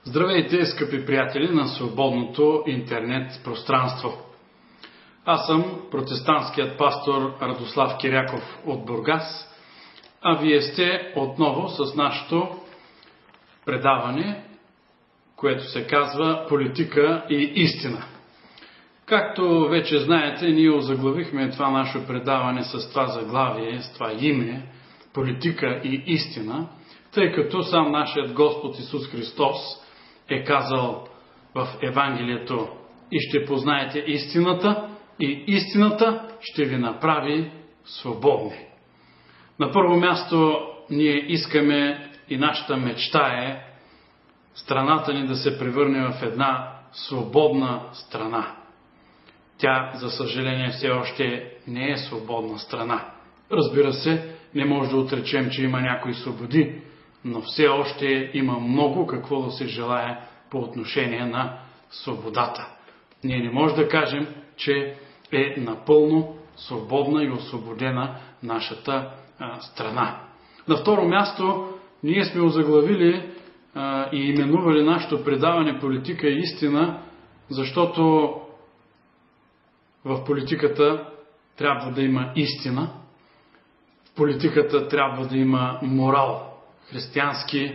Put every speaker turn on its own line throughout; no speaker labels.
Здравейте, скъпи приятели на свободното интернет пространство. Аз съм протестантският пастор Радослав Киряков от Бургас, а вие сте отново с нашето предаване, което се казва Политика и истина. Както вече знаете, ние озаглавихме това наше предаване с това заглавие, с това име, Политика и истина, тъй като сам нашият Господ Исус Христос е казал в Евангелието: и ще познаете истината, и истината ще ви направи свободни. На първо място ние искаме и нашата мечта е страната ни да се превърне в една свободна страна. Тя, за съжаление, все още не е свободна страна. Разбира се, не може да отречем, че има някои свободи, но все още има много какво да се желае по отношение на свободата. Ние не можем да кажем, че е напълно свободна и освободена нашата страна. На второ място, ние сме озаглавили и именували нашето предаване Политика и истина, защото в политиката трябва да има истина, в политиката трябва да има морал. Християнски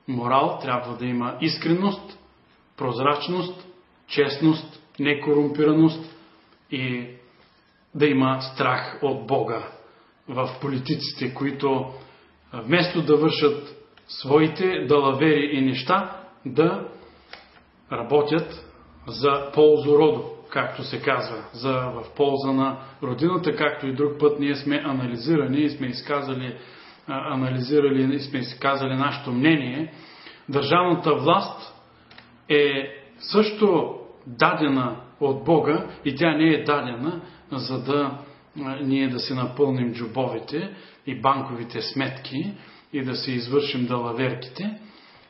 морал трябва да има искреност, прозрачност, честност, некорумпираност и да има страх от Бога в политиците, които вместо да вършат своите далавери и неща, да работят за ползу родо, както се казва, в полза на родината, както и друг път ние сме анализирали и сме изказали нашето мнение. Държавната власт е също дадена от Бога и тя не е дадена, за да ние да си напълним джобовете и банковите сметки и да си извършим далаверките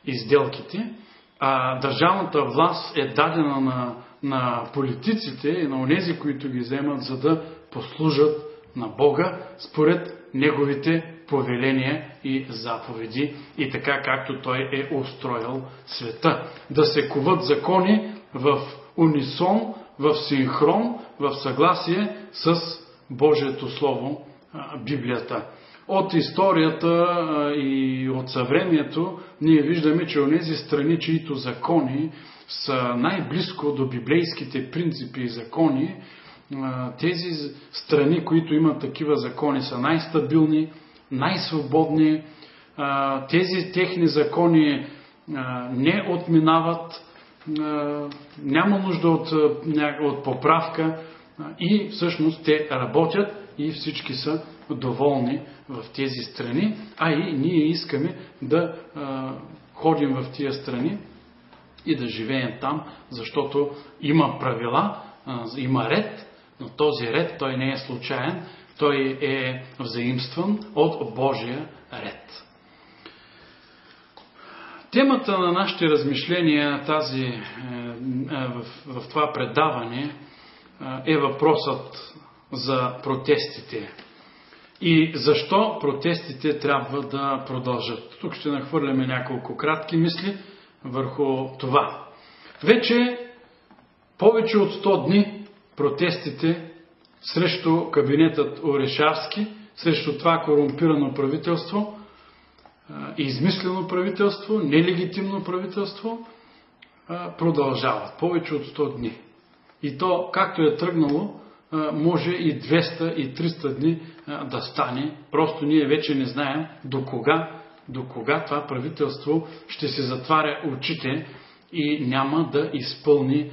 и сделките. А държавната власт е дадена на политиците и на онези, които ги вземат, за да послужат на Бога според Неговите повеления и заповеди и така както Той е устроил света. Да се коват закони в унисон, в синхрон, в съгласие с Божието Слово, Библията. От историята и от съвремието ние виждаме, че онези страни, чието закони са най-близко до библейските принципи и закони, тези страни, които имат такива закони, са най-стабилни, най-свободни. Тези техни закони не отминават, няма нужда от поправка и всъщност те работят и всички са доволни в тези страни, а и ние искаме да ходим в тия страни и да живеем там, защото има правила, има ред, но този ред той не е случайен, той е взаимстван от Божия ред. Темата на нашите размишления в това предаване е въпросът за протестите. И защо протестите трябва да продължат? Тук ще нахвърляме няколко кратки мисли върху това. Вече повече от 100 дни протестите срещу кабинетът Орешарски, срещу това корумпирано правителство, измислено правителство, нелегитимно правителство, продължават. Повече от 100 дни. И то, както е тръгнало, може и 200 и 300 дни да стане. Просто ние вече не знаем до кога това правителство ще се затваря очите и няма да изпълни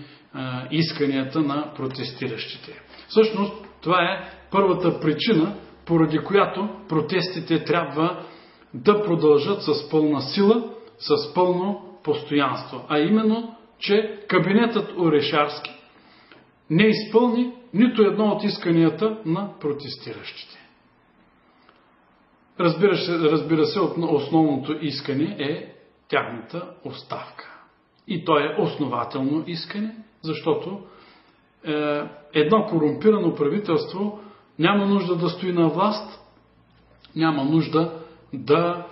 исканията на протестиращите. Всъщност, това е първата причина, поради която протестите трябва да продължат с пълна сила, с пълно постоянство. А именно, че кабинетът Орешарски не изпълни нито едно от исканията на протестиращите. Разбира се, основното искане е тяхната оставка. И то е основателно искане, защото едно корумпирано правителство няма нужда да стои на власт, няма нужда да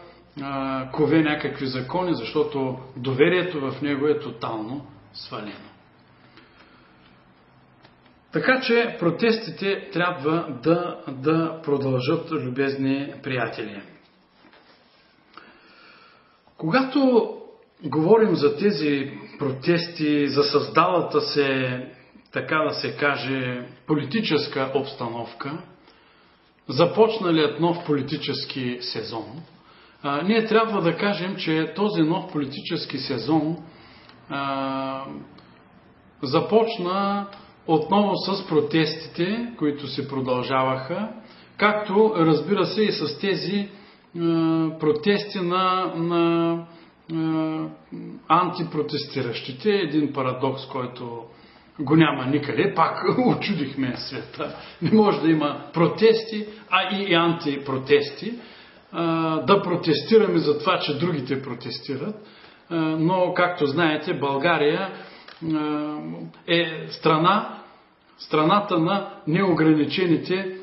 кове някакви закони, защото доверието в него е тотално свалено. Така че протестите трябва да продължат, любезни приятели. Когато говорим за тези протести, за създалата се, така да се каже, политическа обстановка, започналият нов политически сезон, ние трябва да кажем, че този нов политически сезон започна отново с протестите, които се продължаваха, както, разбира се, и с тези протести на антипротестиращите. Един парадокс, който го няма никъде. Пак очудихме света. Не може да има протести, а и антипротести. Да протестираме за това, че другите протестират. Но, както знаете, България е страната на неограничените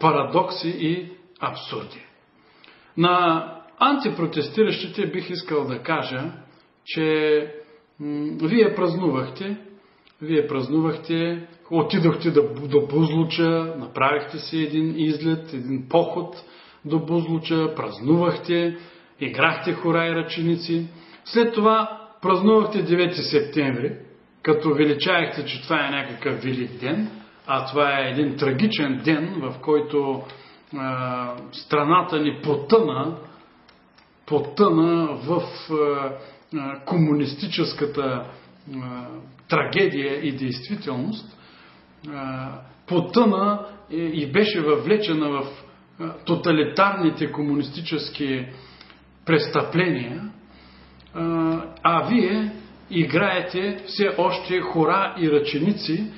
парадокси и абсурди. На антипротестиращите бих искал да кажа, че вие празнувахте, отидохте до Бузлуча, направихте си един излет, един поход до Бузлуча, празнувахте, играхте хора и ръченици. След това празнувахте 9 септември, като величаехте, че това е някакъв велик ден, а това е един трагичен ден, в който страната ни потъна в комунистическата трагедия и действителност, потъна и беше въвлечена в тоталитарните комунистически престъпления, а вие играете все още хора и ръченици,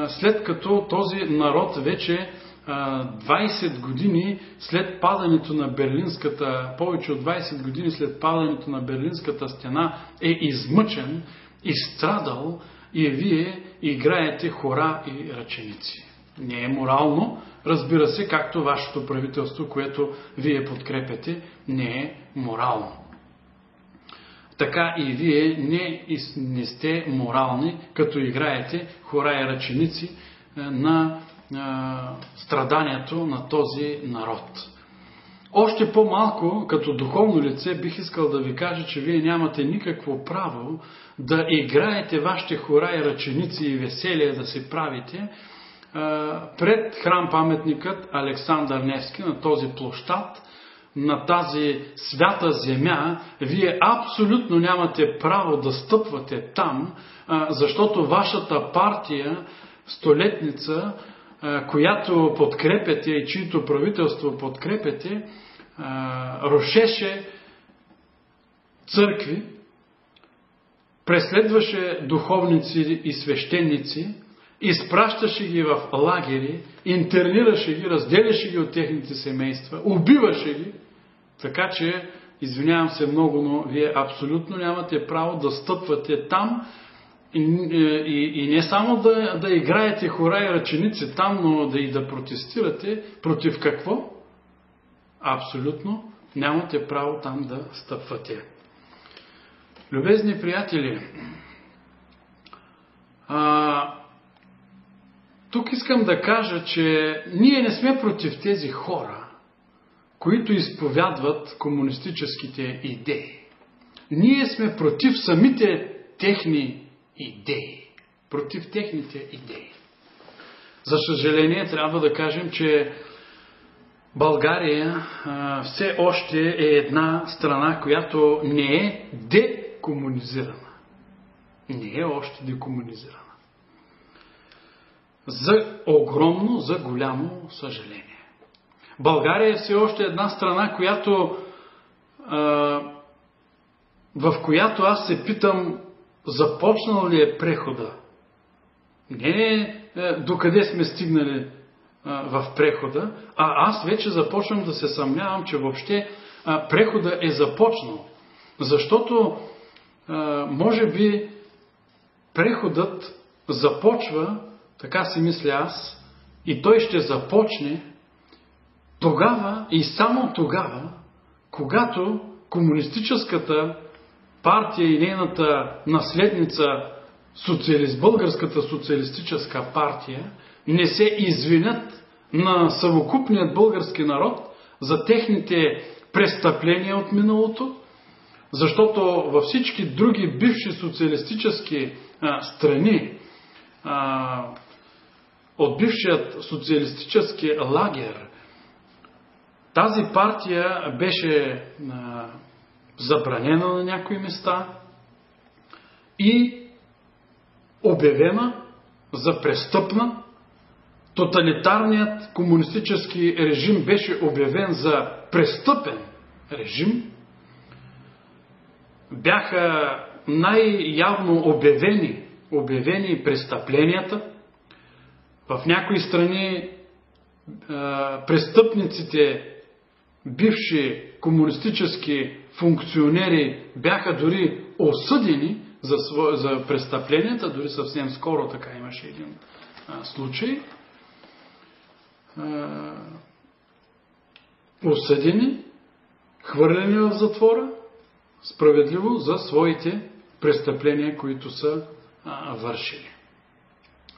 след като този народ вече 20 години след падането на повече от 20 години след падането на Берлинската стена е измъчен, изстрадал и вие играете хора и ръченици. Не е морално, разбира се, както вашето правителство, което вие подкрепяте, не е морално. Така и вие не сте морални, като играете хора и ръченици на страданието на този народ. Още по-малко, като духовно лице, бих искал да ви кажа, че вие нямате никакво право да играете вашите хора и ръченици и веселие да се правите пред храм-паметникът Александър Невски, на този площад, на тази свята земя. Вие абсолютно нямате право да стъпвате там, защото вашата партия, столетница, която подкрепяте и чието правителство подкрепяте, рушеше църкви, преследваше духовници и свещеници, изпращаше ги в лагери, интернираше ги, разделяше ги от техните семейства, убиваше ги. Така че, извинявам се много, но вие абсолютно нямате право да стъпвате там и не само да играете хора и ръченици там, но да и да протестирате. Против какво? Абсолютно нямате право там да стъпвате. Любезни приятели, тук искам да кажа, че ние не сме против тези хора, които изповядват комунистическите идеи. Ние сме против самите техни идеи. Против техните идеи. За съжаление, трябва да кажем, че България все още е една страна, която не е декомунизирана. Не е още декомунизирана. За голямо съжаление. България е все още една страна, в която аз се питам, започнал ли е прехода? Не докъде сме стигнали в прехода, а аз вече започвам да се съмнявам, че въобще прехода е започнал. Защото може би преходът започва, така си мисля аз, и той ще започне тогава и само тогава, когато комунистическата партия и нейната наследница, Българската социалистическа партия, не се извинят на съвокупният български народ за техните престъпления от миналото, защото във всички други бивши социалистически страни от бившият социалистически лагер тази партия беше забранена на някои места и обявена за престъпна. Тоталитарният комунистически режим беше обявен за престъпен режим. Бяха най-явно обявени престъпленията. В някои страни престъпниците, бивши комунистически функционери, бяха дори осъдени за престъпленията. Дори съвсем скоро така имаше един случай. Осъдени, хвърлени в затвора, справедливо за своите престъпления, които са вършили.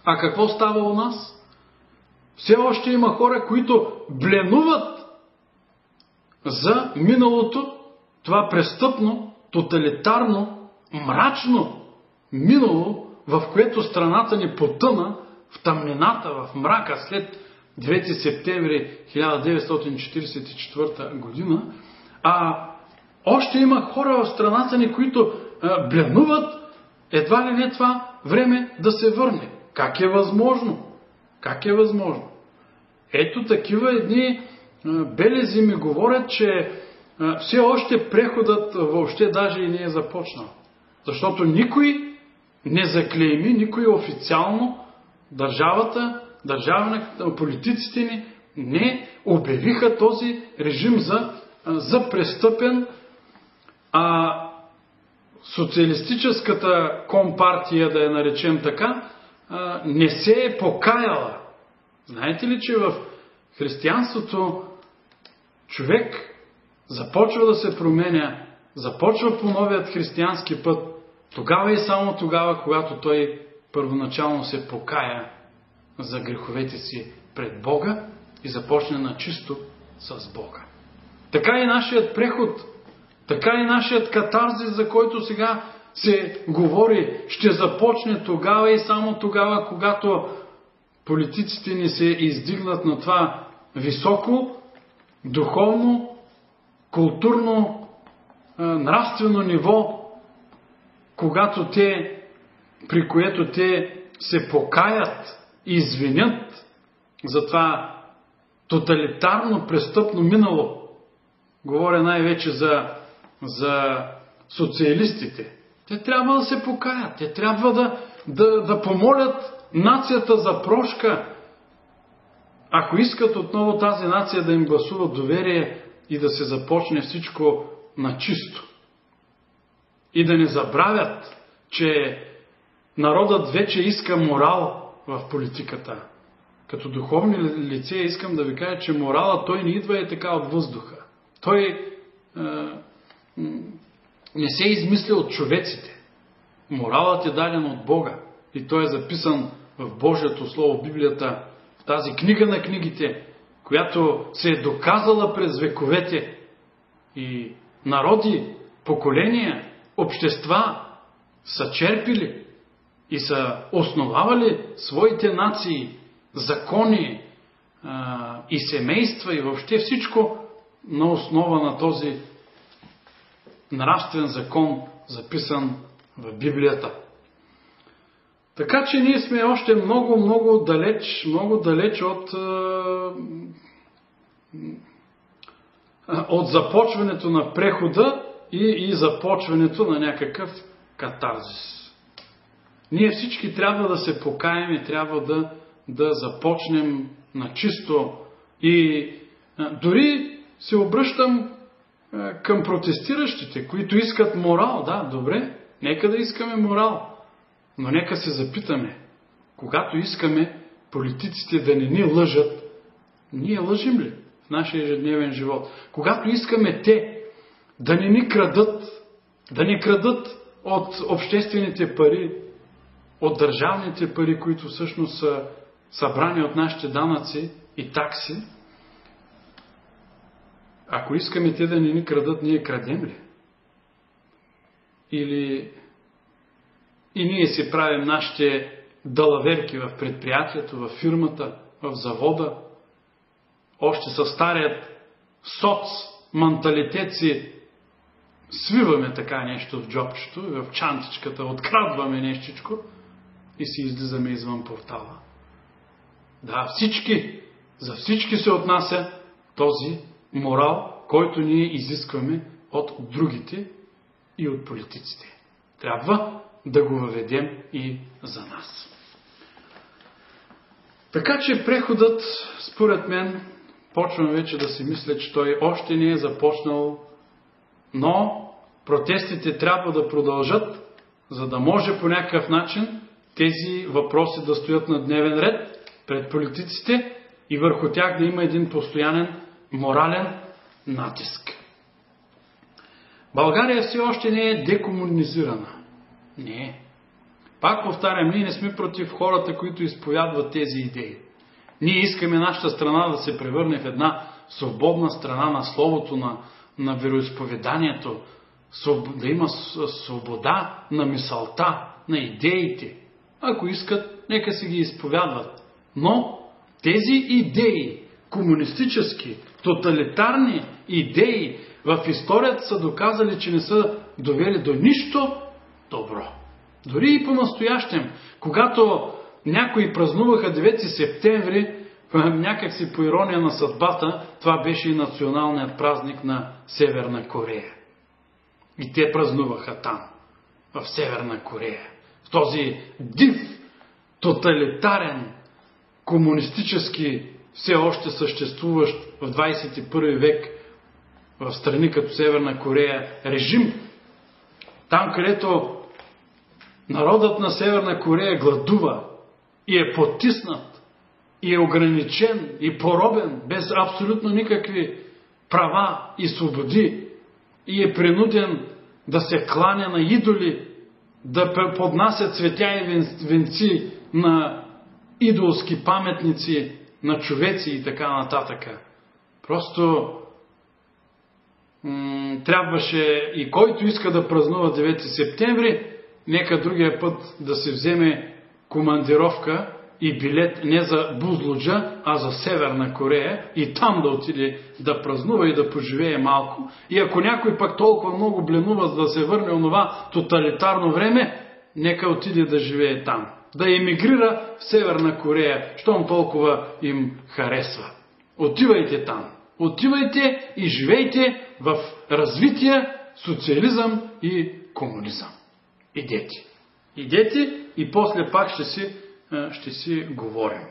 А какво става у нас? Все още има хора, които бленуват за миналото, това престъпно, тоталитарно, мрачно минало, в което страната ни потъна в тъмнината, в мрака след 9 септември 1944 година, а още има хора в страната ни, които бленуват едва ли не това време да се върне. Как е възможно? Как е възможно? Ето такива едни белези ми говорят, че все още преходът въобще даже и не е започнал. Защото никой не заклейми, никой официално политиците ни не обявиха този режим за престъпен, а социалистическата компартия, да я наречем така, не се е покаяла. Знаете ли, че в християнството човек започва да се променя, започва по новият християнски път, тогава и само тогава, когато той първоначално се покая за греховете си пред Бога и започне на чисто с Бога. Така и нашият преход, така и нашият катарзис, за който сега се говори, ще започне тогава и само тогава, когато политиците ни се издигнат на това високо, духовно, културно, нравствено ниво, при което те се покаят и извинят за това тоталитарно престъпно минало. Говоря най-вече за социалистите. Те трябва да се покаят. Те трябва да помолят нацията за прошка. Ако искат отново тази нация да им гласува доверие и да се започне всичко на чисто. И да не забравят, че народът вече иска морал в политиката. Като духовни лице искам да ви кажа, че моралът той не идва и така от въздуха. Той не се измисля от човеците. Моралът е даден от Бога и той е записан в Божието Слово, в Библията, в тази книга на книгите, която се е доказала през вековете и народи, поколения, общества са черпили и са основавали своите нации, закони и семейства и въобще всичко на основа на този нравствен закон, записан в Библията. Така че ние сме още много далеч от започването на прехода и започването на някакъв катарзис. Ние всички трябва да се покаем и трябва да започнем на чисто. И дори се обръщам към протестиращите, които искат морал. Да, добре, нека да искаме морал. Но нека се запитаме, когато искаме политиците да не ни лъжат, ние лъжим ли в нашия ежедневен живот? Когато искаме те да не ни крадат от обществените пари, от държавните пари, които всъщност са събрани от нашите данъци и такси. Ако искаме те да не ни крадат, ние крадем ли? Или и ние си правим нашите далаверки в предприятието, в фирмата, в завода, още със старият соц-менталитет си свиваме така нещо в джобчето, в чантичката, открадваме нещичко и си излизаме извън портала. Да, за всички се отнася този морал, който ние изискваме от другите и от политиците. Трябва да го въведем и за нас. Така че преходът, според мен, почвам вече да си мисля, че той още не е започнал, но протестите трябва да продължат, за да може по някакъв начин тези въпроси да стоят на дневен ред пред политиците и върху тях да има един постоянен морален натиск. България все още не е декомунизирана. Не. Пак повтарям, ние не сме против хората, които изповядват тези идеи. Ние искаме нашата страна да се превърне в една свободна страна на словото, на вероизповеданието, да има свобода на мисълта, на идеите. Ако искат, нека си ги изповядват. Но тези идеи, комунистически, тоталитарни идеи, в историята са доказали, че не са довели до нищо добро. Дори и по-настоящем, когато някои празнуваха 9 септември, някак си по ирония на съдбата, това беше и националният празник на Северна Корея. И те празнуваха там, в Северна Корея. В този див, тоталитарен, комунистически, все още съществуващ в 21 век в страни като Северна Корея режим. Там, където народът на Северна Корея гладува и е потиснат, и е ограничен, и поробен, без абсолютно никакви права и свободи, и е принуден да се кланя на идоли, да поднася цветя и венци на идолски паметници, на човеци и така нататък. Просто трябваше и който иска да празнува 9 септември, нека другия път да се вземе командировка и билет не за Бузлуджа, а за Северна Корея и там да отиде да празнува и да поживее малко. И ако някой пък толкова много бленува, за да се върне онова тоталитарно време, нека отиде да живее там. Да емигрира в Северна Корея, щом толкова им харесва. Отивайте там. Отивайте и живейте в развитие, социализъм и комунизъм. Идете и после пак ще си говорим.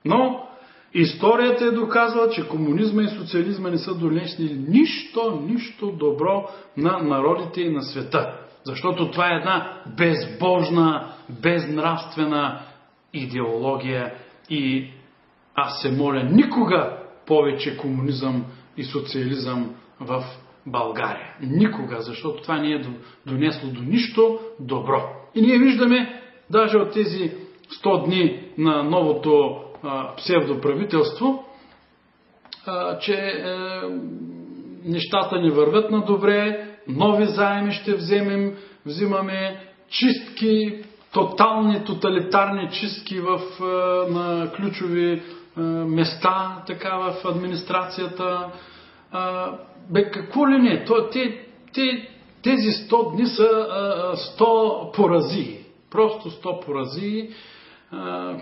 Но историята е доказала, че комунизма и социализма не са донесли нищо добро на народите и на света. Защото това е една безбожна, безнравствена идеология и аз се моля никога повече комунизъм и социализъм в България. Никога, защото това не е донесло до нищо добро. И ние виждаме, даже от тези 100 дни на новото псевдоправителство, че нещата не вървят на добре, нови заеми ще взимаме чистки, тотални, тоталитарни чистки на ключови места, така в администрацията. Какво ли не? Тези 100 дни са 100 поразии. Просто 100 поразии,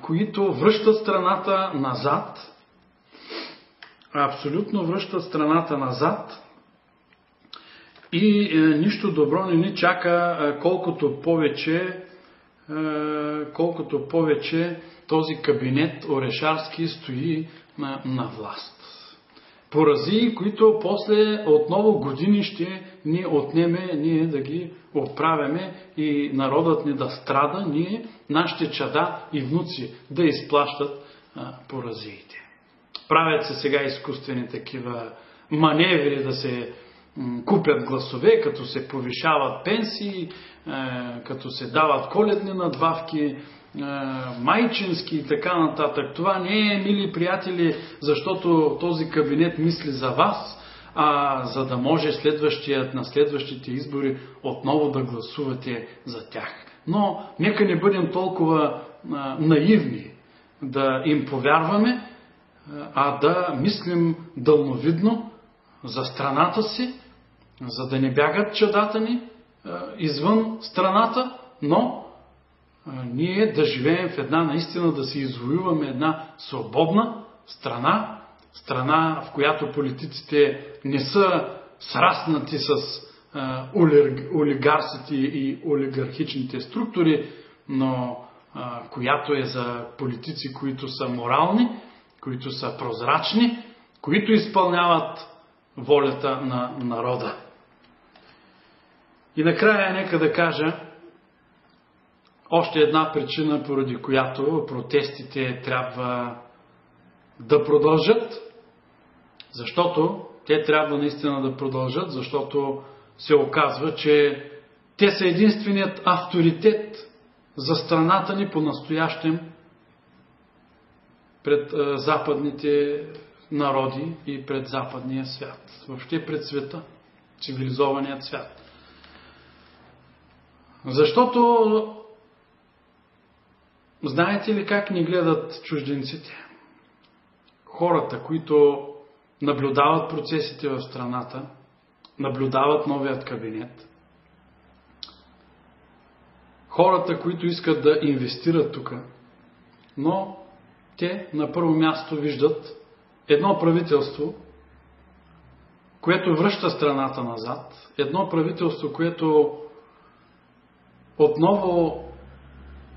които връщат страната назад. Абсолютно връщат страната назад. И нищо добро не ни чака, колкото повече този кабинет Орешарски стои на власт. Поразии, които после отново години ще ни отнеме ние да ги оправяме и народът ни да страда, ние, нашите чада и внуци да изплащат поразиите. Правят се сега изкуствени такива маневри купят гласове, като се повишават пенсии, като се дават коледни надбавки, майчински и така нататък. Това не е, мили приятели, защото този кабинет мисли за вас, а за да може на следващите избори отново да гласувате за тях. Но нека не бъдем толкова наивни да им повярваме, а да мислим дълновидно за страната си, за да не бягат чадата ни извън страната, но ние да живеем в една наистина, да си извоюваме една свободна страна, в която политиците не са сраснати с олигарсите и олигархичните структури, но която е за политици, които са морални, които са прозрачни, които изпълняват волята на народа. И накрая нека да кажа още една причина, поради която протестите трябва да продължат, защото те трябва наистина да продължат, защото се оказва, че те са единственият авторитет за страната ни по-настоящем пред западните народи и пред западния свят. Въобще пред света, цивилизованият свят. Защото знаете ли как ни гледат чужденците? Хората, които наблюдават процесите в страната, наблюдават новият кабинет, хората, които искат да инвестират тук, но те на първо място виждат едно правителство, което връща страната назад, едно правителство, което отново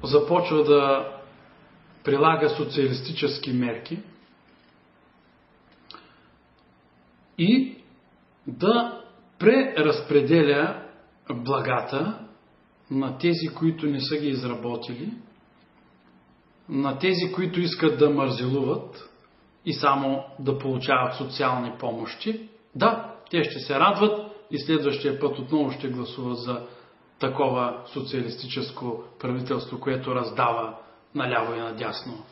започва да прилага социалистически мерки и да преразпределя благата на тези, които не са ги изработили, на тези, които искат да мързелуват и само да получават социални помощи. Да, те ще се радват и следващия път отново ще гласуват за такова социалистическо правителство, което раздава наляво и надясно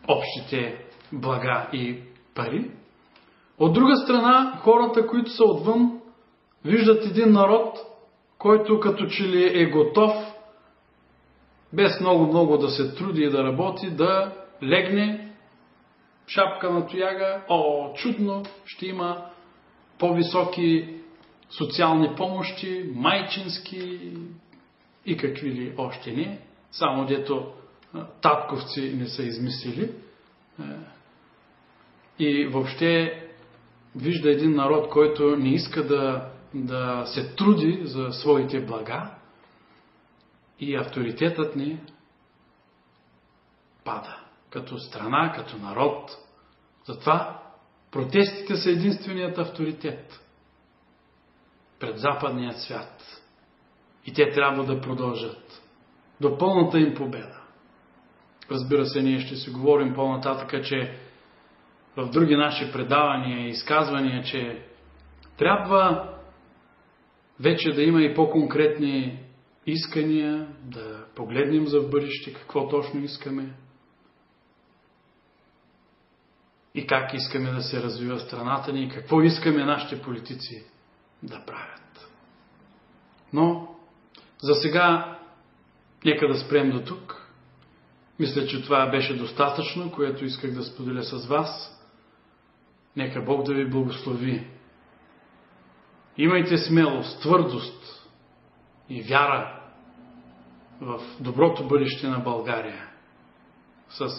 общите блага и пари. От друга страна, хората, които са отвън, виждат един народ, който като че ли е готов, без много да се труди и да работи, да легне шапка на тояга. О, чудно, ще има по-високи социални помощи, майчински и какви ли още не. Само дето татковци не са измислили. И въобще вижда един народ, който не иска да се труди за своите блага, и авторитетът ни пада като страна, като народ. Затова протестите са единственият авторитет пред западният свят. И те трябва да продължат до пълната им победа. Разбира се, ние ще си говорим по-нататъка, че в други наши предавания и изказвания, че трябва вече да има и по-конкретни искания, да погледнем за в бъдеще какво точно искаме и как искаме да се развива страната ни и какво искаме нашите политици да правят. Но за сега нека да спрем до тук. Мисля, че това беше достатъчно, което исках да споделя с вас. Нека Бог да ви благослови. Имайте смелост, твърдост и вяра в доброто бъдеще на България. С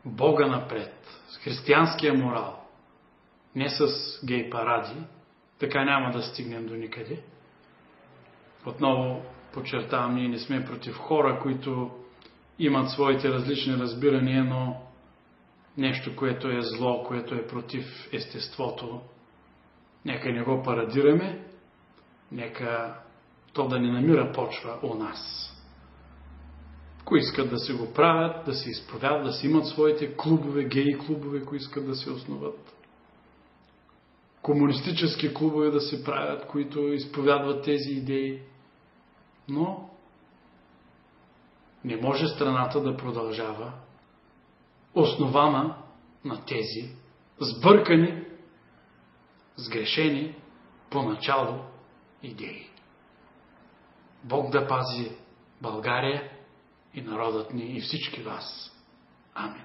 Бога напред, с християнския морал, не с гей паради. Така няма да стигнем до никъде. Отново подчертавам, ние не сме против хора, които имат своите различни разбирания, но нещо, което е зло, което е против естеството, нека не го парадираме, нека то да не намира почва у нас. Кои искат да се го правят, да се изповядат, да си имат своите клубове, геи клубове, кои искат да се основат. комунистически клубове да се правят, които изповядват тези идеи. Но не може страната да продължава основана на тези сбъркани, сгрешени поначало идеи. Бог да пази България и народът ни и всички вас. Амин.